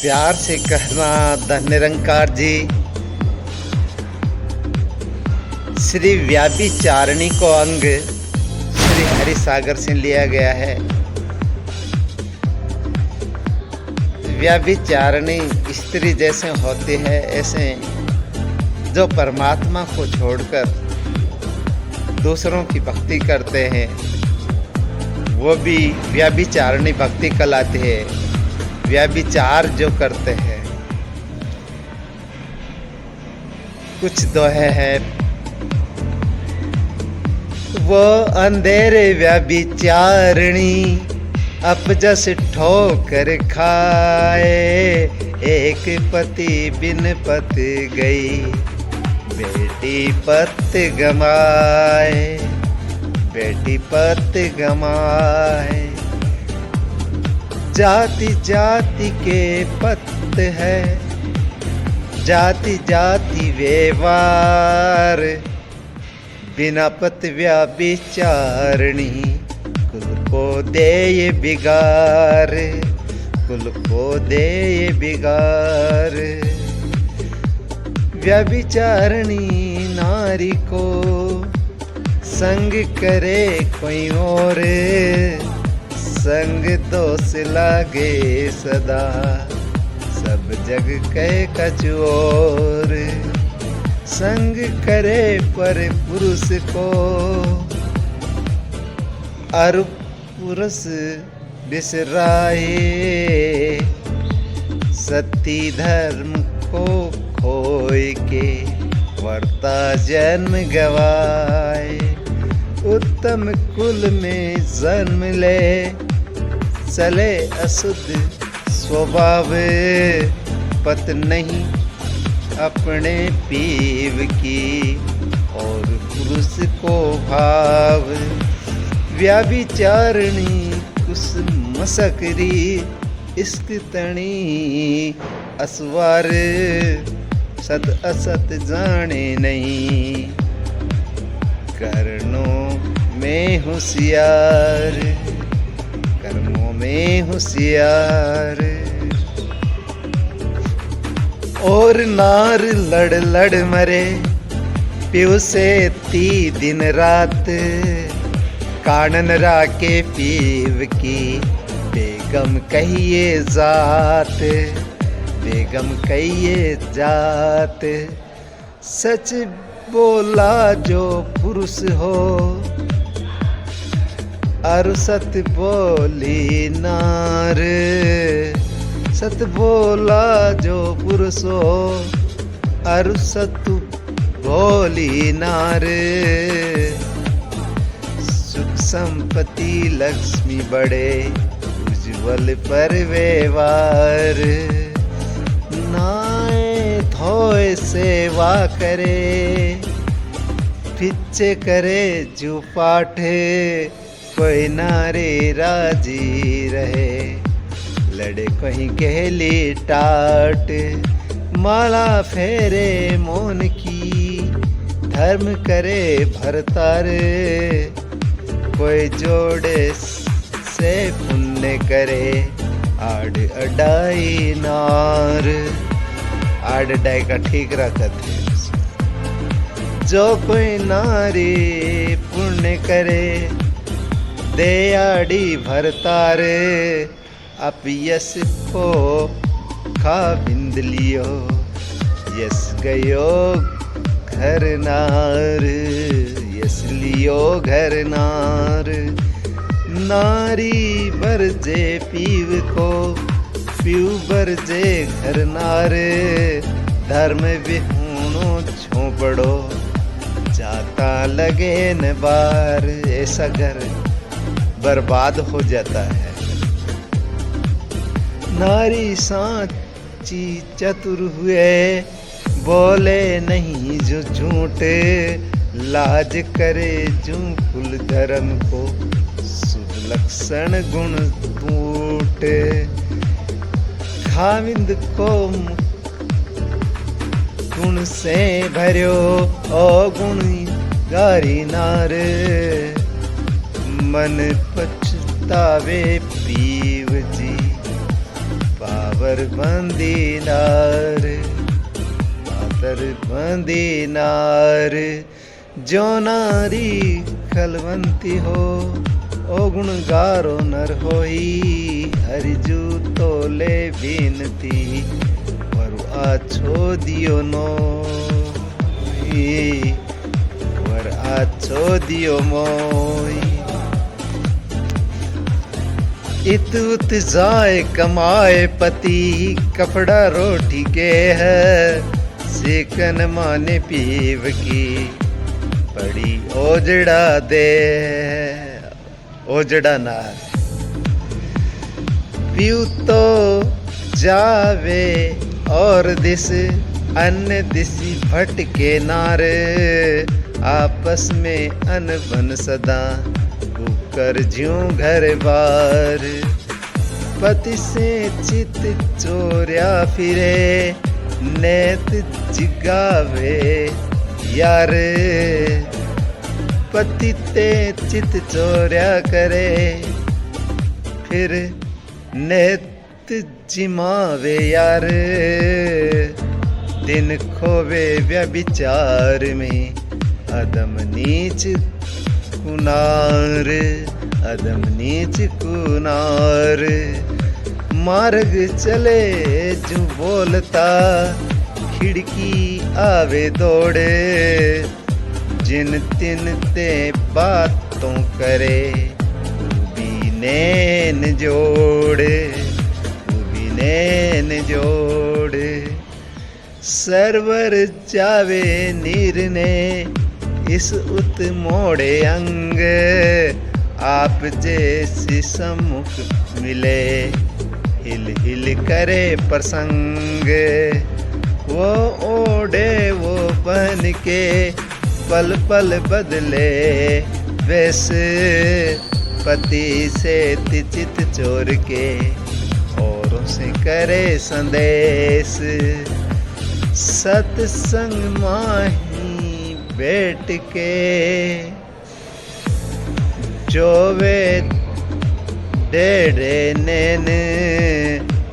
प्यार से कहना धन निरंकार जी। श्री व्याभिचारिणी को अंग श्री हरि सागर से लिया गया है। व्याभिचारिणी स्त्री जैसे होती है, ऐसे जो परमात्मा को छोड़कर दूसरों की भक्ति करते हैं वो भी व्याभिचारिणी भक्ति कहलाती है। व्याभिचार जो करते हैं, कुछ दोहे हैं। वो अंधेरे व्याभिचारिणी अपजस ठोकर खाए, एक पति बिन पत गई बेटी पत गमाए, बेटी पत गमाए। जाति जाति के पत है, जाति जाति व्यवहार, बिना पत व्याभिचारिणी कुल को दे ये बिगार, कुल को दे ये बिगार। व्याभिचारिणी नारी को संग करे कोई और, संग दोष लागे सदा, सब जग कहे कचोर। संग करे पर पुरुष को, अरु पुरुष बिसराए, सती धर्म को खोए के वर्ता जन्म गवाए। उत्तम कुल में जन्म ले, चले अशुद्ध स्वभाव, पत नहीं अपने पीव की और पुरुष को भाव। व्याभिचारिणी कुस मसकरी, इश्क तणी असवार, सत असत जाने नहीं, कर्णों में होशियार, कर्मों में होशियार। और नार लड़ लड़ मरे, पीव से ती दिन रात, कानन राके पीव की बेगम कहिए जात, बेगम कहिए जात। सच बोला जो पुरुष हो, और सत बोली नार, सत बोला जो पुरुष हो, और सत बोली नार। सुख संपत्ति लक्ष्मी बढ़े, उज्ज्वल पर व्यवहार। नाए धोए सेवा करे, पिछे करे जो पाठे, कोई नारे राजी रहे, लड़े कहीं गहली टाट। माला फेरे मोन की, धर्म करे भरतारे, कोई जोड़े से पुण्य करे, आड़ अडाई नार। आड़ अडाई का ठीक रखत है। जो कोई नारी पुण्य करे, दे आड़ी भरतारे, अप यस को खा बिंद लियो, यस गयो घर नार, यस लियो घर नार। नारी बरजे पीव को, पीव बरजे घर नार। धर्म विहूणो झोंपड़ो, जाता लगे न बार। ऐसा घर बर्बाद हो जाता है। नारी सांची चतुर हुए, बोले नहीं जो झूठे, लाज करे जो कुल धर्म को, शुभ लक्षण गुण टूटे। खाविंद को गुण से भर्यो, ओ गुण गारी नार। मन पछतावे पीव जी, पाव बाबर बंदी नार, बातर बंदी नार, जो नारी खलवंती हो, ओ गुणगारो नर होई, हरिजू तोले बीनती, वरु आछो दियो नोई, वर आछो दियो मोई। इत उत जाए कमाए पति, कपड़ा रोटी के है, सेकन माने पीव की, पड़ी ओजड़ा दे, ओजड़ा नार। पीऊ तो जावे और दिस, अन्य दिसी भटके नार, आपस में अनबन सदा, कर ज्यों घर बार। पति से चित चोर्या फिरे, नेत जिगावे यार, पति ते चित चोर्या करे, फिर नेत जिमावे यार, दिन खोवे व्यभिचार में, अदम नीच कुनार, अदम नीच कुनार। मार्ग चले जो बोलता, खिड़की आवे दौड़े, जिन तिन ते बातों करे, भी नैन जोड़े, भी नैन जोड़े। सरवर जावे नीर ने, इस उत मोड़े अंग, आप जैसी सम्मुख मिले, हिल हिल करे प्रसंग। वो ओढ़े वो पहन के, पल पल बदले वैसे, पति से चित चोर के, औरों से करे संदेश। सत्संग माही बैठ के, जोवे डेढ़े नैन,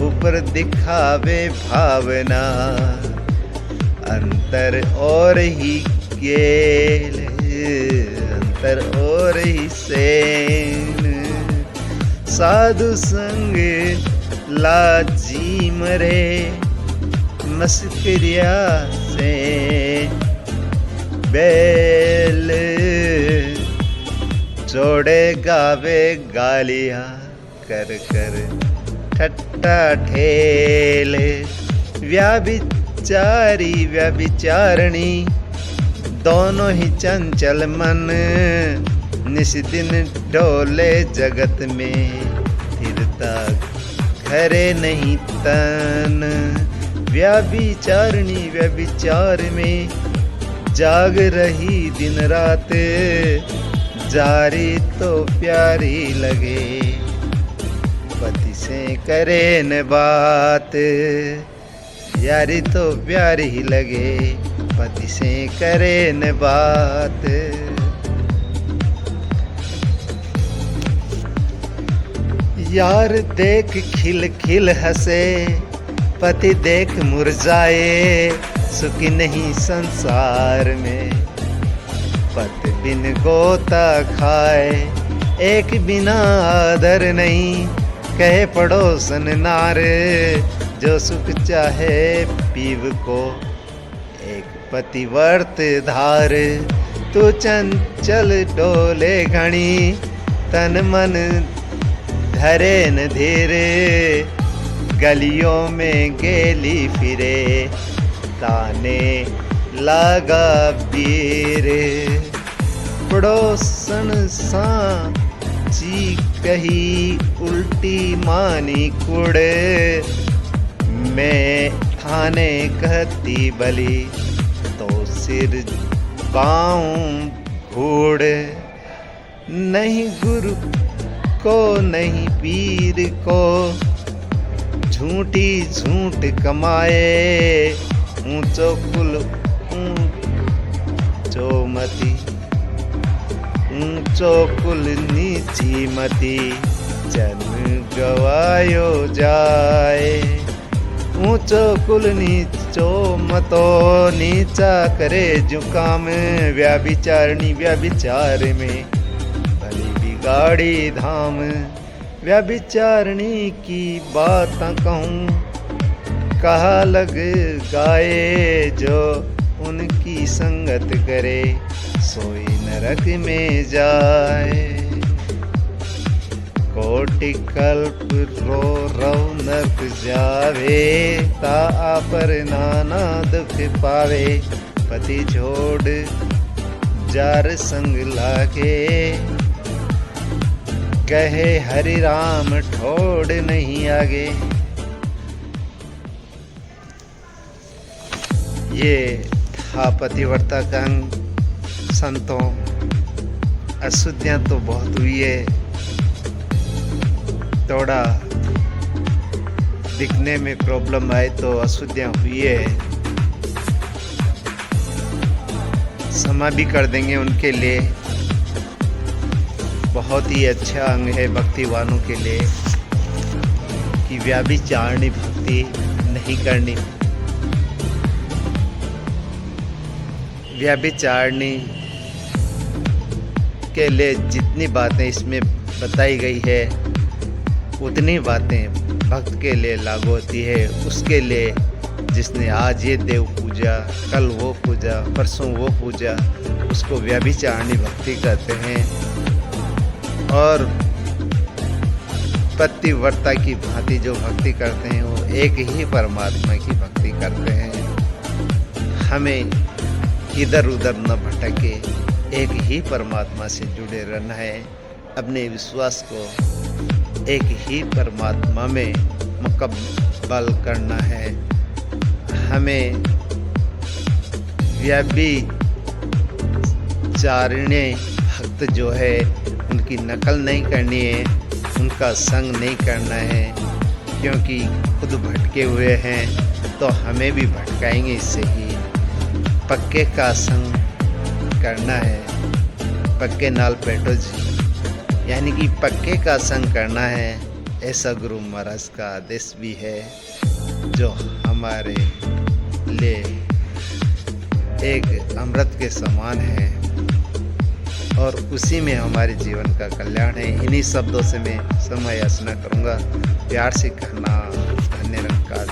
ऊपर दिखावे भावना, अंतर और ही गेल, अंतर और ही सेन। साधु संग लाजी मरे, मस्करिया से बैल, जोड़े गावे गालियां कर कर ठट्टा ठेले। व्याभिचारी व्याभिचारणी, दोनों ही चंचल मन, निस दिन डोले जगत में, फिरता घरे नहीं तन। व्याभिचारणी व्यभिचार में, जाग रही दिन रात, जारी तो प्यारी लगे, पति से करे न बात, यारी तो प्यारी लगे, पति से करे न बात। यार देख खिल खिल हंसे, पति देख मुरझाए, सुखी नहीं संसार में। पति बिन गोता खाए, एक बिना आदर नहीं, कहे पड़ोसन नार, जो सुख चाहे पीव को, एक पतिव्रत धार। तू चंचल डोले घणी, तन मन धरे न धीरे, गलियों में गेली फिरे, ताने लागा बीर। पड़ोसन सांची कही, उल्टी मानी कुड़े, मैं थाने कहती बली, तो सिर पाऊं घूड़। नहीं गुरु को नहीं पीर को, झूठी झूठ कमाए, ऊंचो कुल ऊंचो मती, ऊंचो कुल नीची मती, जन्म गवायो जाए। ऊंचो कुल नीचो मतो नीचा करे जुकाम व्याभिचारणी व्याभिचार में भली बिगाड़ी धाम व्याभिचारणी की बात कहूँ कहा लग गाए जो उनकी संगत करे सोई नरक में जाए कोटि कल्प रो रव नरक जावे ता पर नाना दुख पावे पति छोड़ जार संग लागे कहे हरि राम ठोड़ नहीं आगे। ये था पतिव्रता का अंग। संतों अशुद्धियाँ तो बहुत हुई है, थोड़ा दिखने में प्रॉब्लम आए तो अशुद्धियाँ हुई है, क्षमा भी कर देंगे उनके लिए। बहुत ही अच्छा अंग है भक्तिवानों के लिए कि व्याभिचारिणी भक्ति नहीं करनी। व्याभिचारिणी के लिए जितनी बातें इसमें बताई गई है उतनी बातें भक्त के लिए लागू होती है। उसके लिए जिसने आज ये देव पूजा, कल वो पूजा, परसों वो पूजा, उसको व्याभिचारिणी भक्ति कहते हैं। और पतिव्रता की भांति जो भक्ति करते हैं वो एक ही परमात्मा की भक्ति करते हैं। हमें इधर उधर न भटके, एक ही परमात्मा से जुड़े रहना है। अपने विश्वास को एक ही परमात्मा में मुकब्बल करना है। हमें व्याभिचारिणी भक्त जो है उनकी नकल नहीं करनी है, उनका संग नहीं करना है, क्योंकि खुद भटके हुए हैं तो हमें भी भटकाएंगे इससे ही। पक्के का संग करना है, पक्के नाल बैठो जी, यानी कि पक्के का संग करना है। ऐसा गुरु महाराज का आदेश भी है जो हमारे लिए एक अमृत के समान है और उसी में हमारे जीवन का कल्याण है। इन्हीं शब्दों से मैं समय याचना करूँगा। प्यार से कहना धन्य निरंकार।